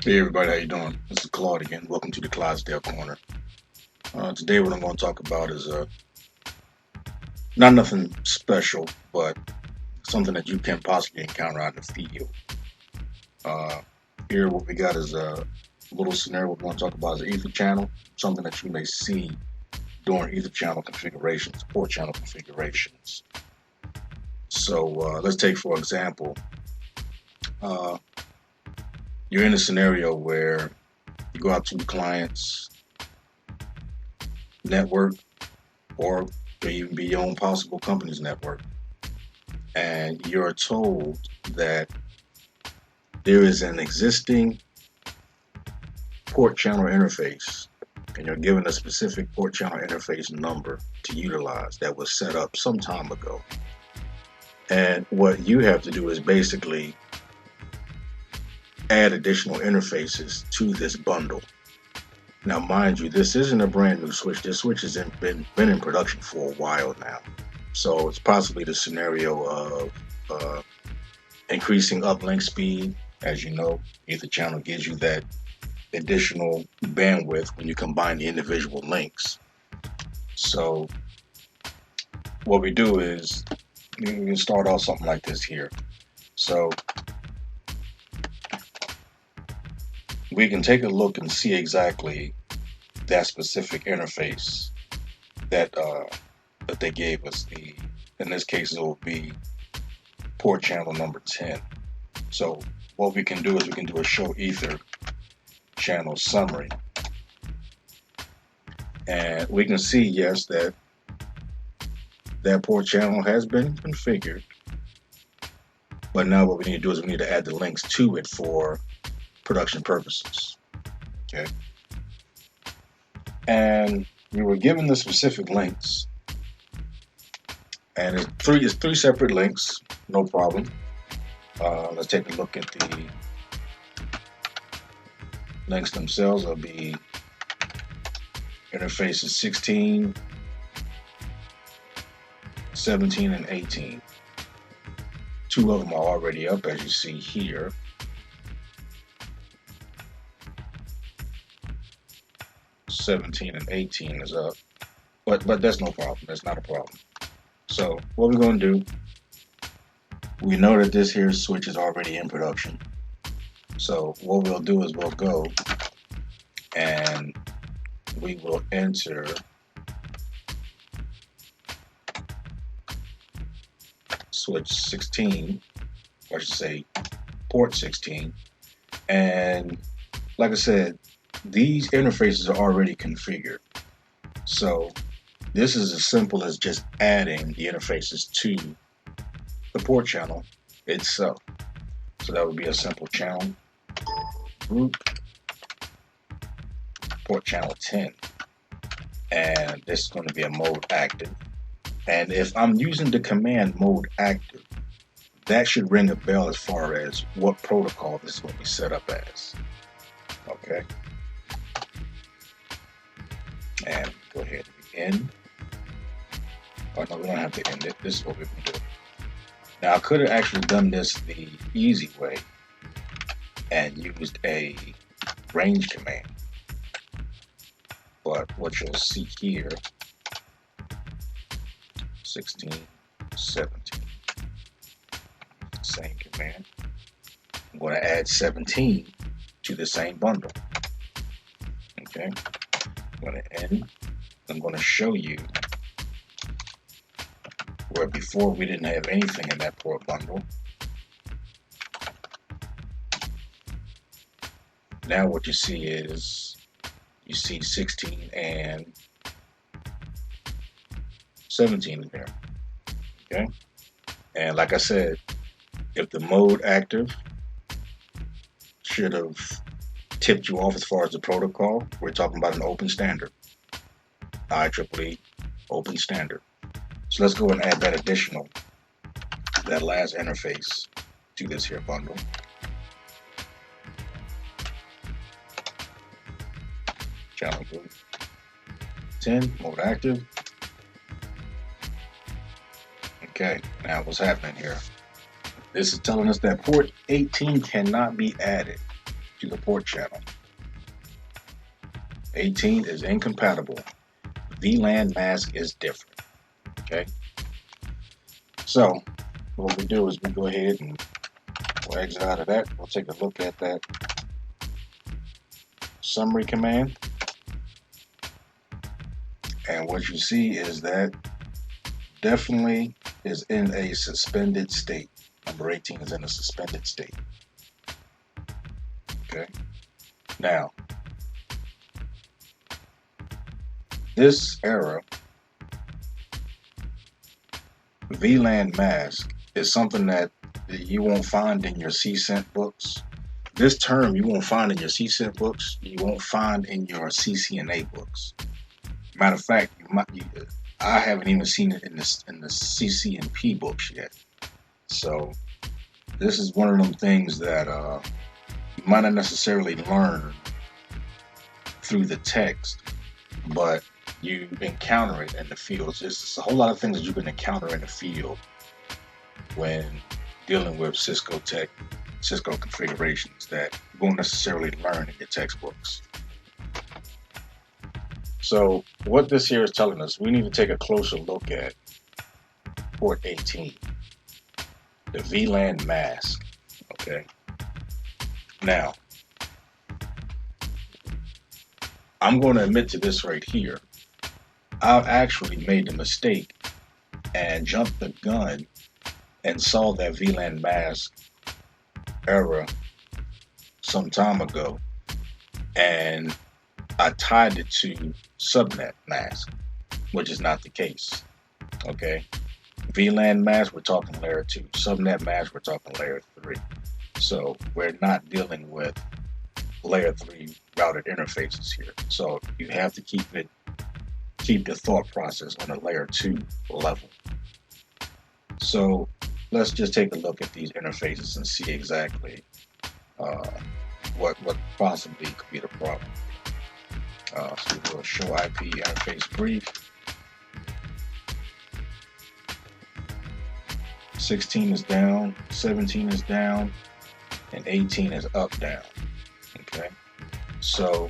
Hey everybody, how you doing? This is Claude again. Welcome to the Clydesdale Corner. Today what I'm going to talk about is not nothing special, but something that you can possibly encounter out in the field. Uh, Here what we got is a little scenario we're going to talk about is an ether channel, something that you may see during ether channel configurations, port channel configurations. So let's take for example, uh, you're in a scenario where you go out to the client's network or may even be your own possible company's network, and you're told that there is an existing port channel interface, and you're given a specific port channel interface number to utilize that was set up some time ago. And what you have to do is basically add additional interfaces to this bundle. Now, mind you, this isn't a brand new switch. This switch has been in production for a while now. So it's possibly the scenario of increasing uplink speed. As you know, Etherchannel gives you that additional bandwidth when you combine the individual links. So what we do is we can start off something like this here. So we can take a look and see exactly that specific interface that they gave us. In this case it will be port channel number 10. So what we can do is we can do a show ether channel summary, and we can see, yes, that port channel has been configured, but now what we need to do is we need to add the links to it for production purposes. Okay, and we were given the specific links, and it's three separate links, no problem. Let's take a look at the links themselves. It'll be interfaces 16, 17, and 18. Two of them are already up, as you see here. '17 and 18 is up, but that's no problem. That's not a problem. So what we're going to do, we know that this here switch is already in production. So what we'll do is we'll go and we will enter switch 16, or I should say port 16. And like I said, these interfaces are already configured. So this is as simple as just adding the interfaces to the port channel itself. So that would be a simple channel group port channel 10, and this is going to be a mode active. And if I'm using the command mode active, that should ring a bell as far as what protocol this is going to be set up as. Okay, and go ahead and end. Oh no, we don't have to end it. This is what we can do. Now I could have actually done this the easy way and used a range command, but what you'll see here, 16, 17, same command. I'm going to add 17 to the same bundle. Okay, I'm going to end. I'm going to show you where before we didn't have anything in that port bundle. Now what you see is you see 16 and 17 in there. Okay, and like I said, if the mode active should have tipped you off as far as the protocol, we're talking about an open standard, IEEE open standard. So let's go and add that additional, that last interface to this here bundle. Channel group 10, mode active. Okay, now what's happening here? This is telling us that port 18 cannot be added. to the port channel. 18 is incompatible. VLAN mask is different. Okay. So what we do is we go ahead and we'll exit out of that. We'll take a look at that summary command. And what you see is that definitely is in a suspended state. Number 18 is in a suspended state. Okay. Now, this error, VLAN mask, is something that you won't find in your CCENT books. This term you won't find in your CCENT books. You won't find in your CCNA books. Matter of fact, I haven't even seen it in the CCNP books yet. So this is one of them things that you might not necessarily learn through the text, but you encounter it in the fields. There's a whole lot of things that you can encounter in the field when dealing with Cisco configurations that you won't necessarily learn in your textbooks. So what this here is telling us, we need to take a closer look at port 18, the VLAN mask. Okay. Now, I'm going to admit to this right here. I've actually made the mistake and jumped the gun and saw that VLAN mask error some time ago, and I tied it to subnet mask, which is not the case. Okay, VLAN mask, we're talking layer 2. Subnet mask, we're talking layer 3. So we're not dealing with layer 3 routed interfaces here. So you have to keep the thought process on a layer 2 level. So let's just take a look at these interfaces and see exactly what possibly could be the problem. So we'll show IP interface brief. 16 is down, 17 is down, and 18 is up, down. Okay, so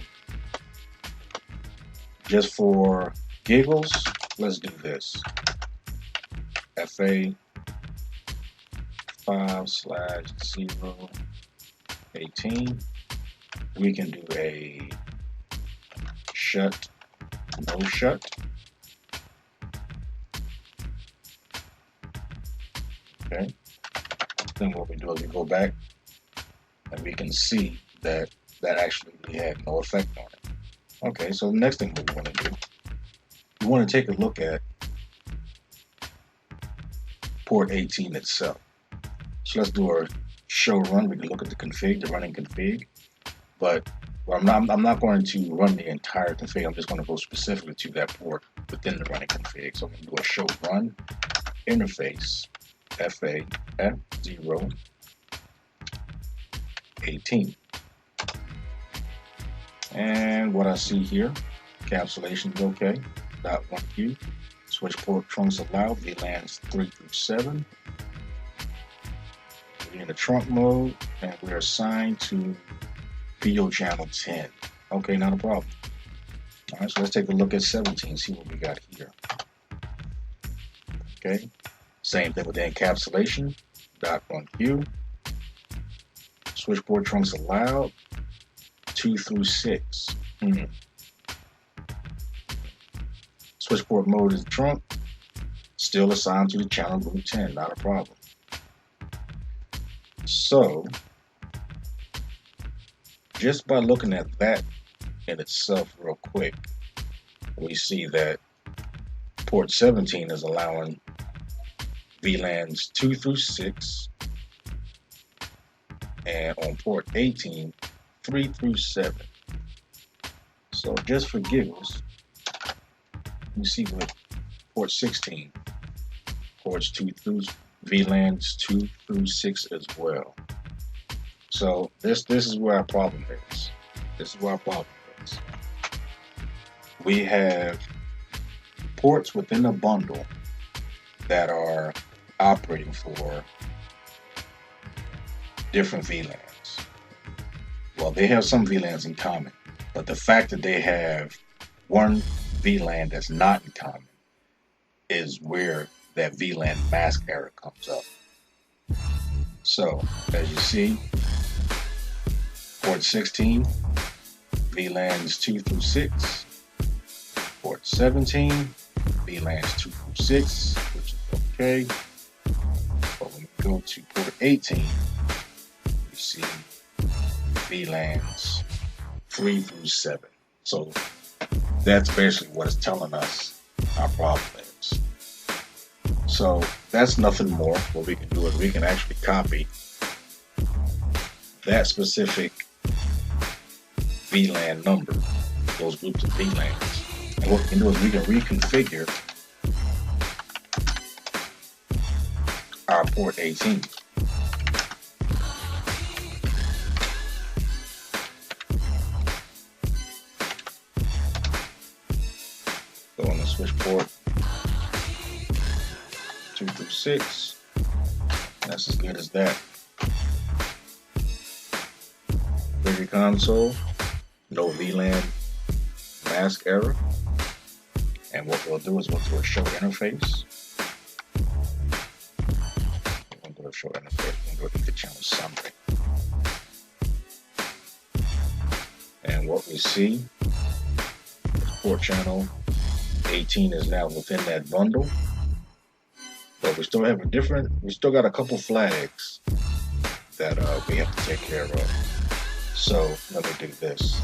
just for giggles, let's do this. FA 5/018. We can do a shut, no shut. Okay. Then what we do is we go back and we can see that actually had no effect on it. Okay, so the next thing we want to do, we want to take a look at port 18 itself. So let's do our show run. We can look at the config, the running config, but I'm not going to run the entire config. I'm just going to go specifically to that port within the running config. So I'm going to do a show run interface FA F018. And what I see here, encapsulation is okay. .1Q, switch port trunks allowed, VLANs 3 through 7. We're in the trunk mode, and we're assigned to PO channel 10. Okay, not a problem. All right, so let's take a look at 17, see what we got here. Okay, same thing with the encapsulation. .1Q, switch port trunks allowed, 2 through 6. Switch port mode is trunk, still assigned to the channel group 10, not a problem. So, just by looking at that in itself real quick, we see that port 17 is allowing VLANs 2 through 6, and on port 18, 3 through 7. So just for giggles, you see with port 16, ports 2 through VLANs 2 through 6 as well. So this is where our problem is. This is where our problem is. We have ports within a bundle that are operating for different VLANs. Well, they have some VLANs in common, but the fact that they have one VLAN that's not in common is where that VLAN mask error comes up. So, as you see, port 16, VLANs 2 through 6, port 17, VLANs 2 through 6, which is okay. But when we go to port 18, you see VLANs 3 through 7. So that's basically what it's telling us our problem is. So that's nothing more. What we can do is we can actually copy that specific VLAN number, those groups of VLANs. And what we can do is we can reconfigure our port 18. So on the switch port 2 through 6, that's as good as that. Trigger console, no VLAN mask error. And what we'll do is we'll do a show interface. We'll do a show interface. We'll do Etherchannel summary. And what we see is port channel 18 is now within that bundle. But we still have we still got a couple flags that we have to take care of. So let me do this.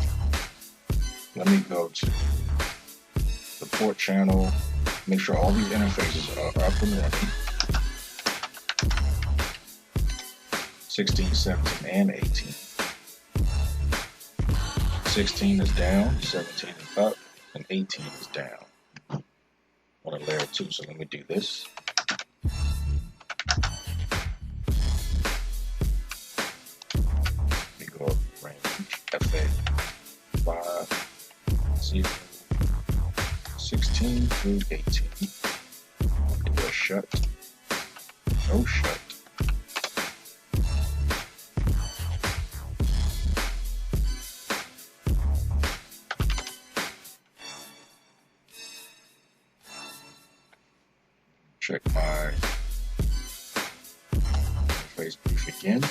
Let me go to the port channel, make sure all these interfaces are up and running. 16, 17, and 18. 16 is down, 17 is up, and 18 is down. On a layer 2, so let me do this. Let me go up range FA 5, 0, 16 through 18. Do a shut, no shut. Check my interface brief again.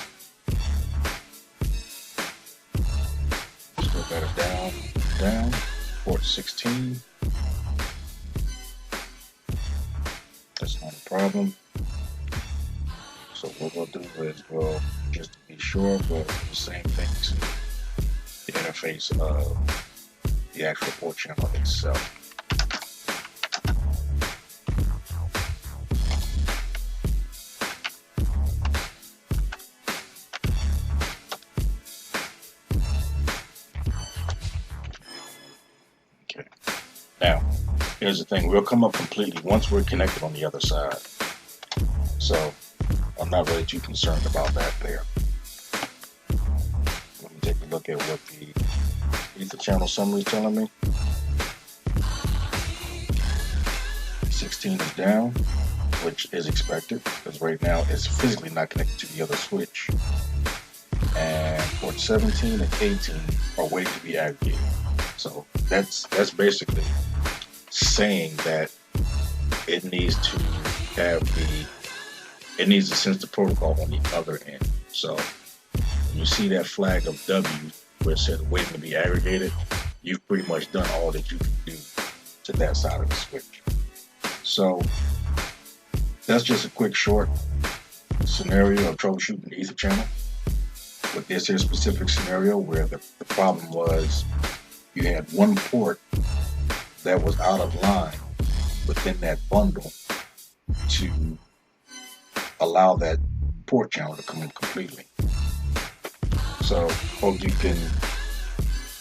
Still got it down, port 16. That's not a problem. So what we'll do is we'll just to be sure, we'll do the same thing to the interface of the actual port channel itself. Okay. Now, here's the thing, we'll come up completely once we're connected on the other side. So I'm not really too concerned about that there. Let me take a look at what the Etherchannel summary is telling me. 16 is down, which is expected because right now it's physically not connected to the other switch. And port 17 and 18 are waiting to be aggregated. So that's basically saying that it needs to sense the protocol on the other end. So when you see that flag of W where it says waiting to be aggregated, you've pretty much done all that you can do to that side of the switch. So that's just a quick short scenario of troubleshooting the Etherchannel with this here specific scenario where the problem was you had one port that was out of line within that bundle to allow that port channel to come in completely. So hope you can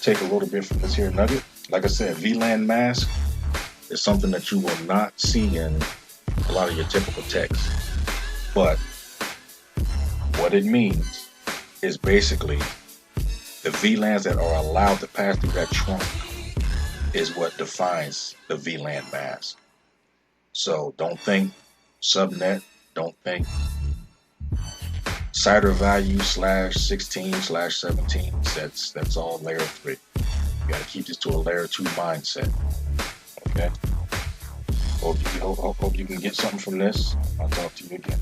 take a little bit from this here nugget. Like I said, VLAN mask is something that you will not see in a lot of your typical text. But what it means is basically the VLANs that are allowed to pass through that trunk is what defines the VLAN mask. So don't think subnet, don't think cider value /16/17. That's all layer 3. You got to keep this to a layer 2 mindset. Okay. Hope you can get something from this. I'll talk to you again.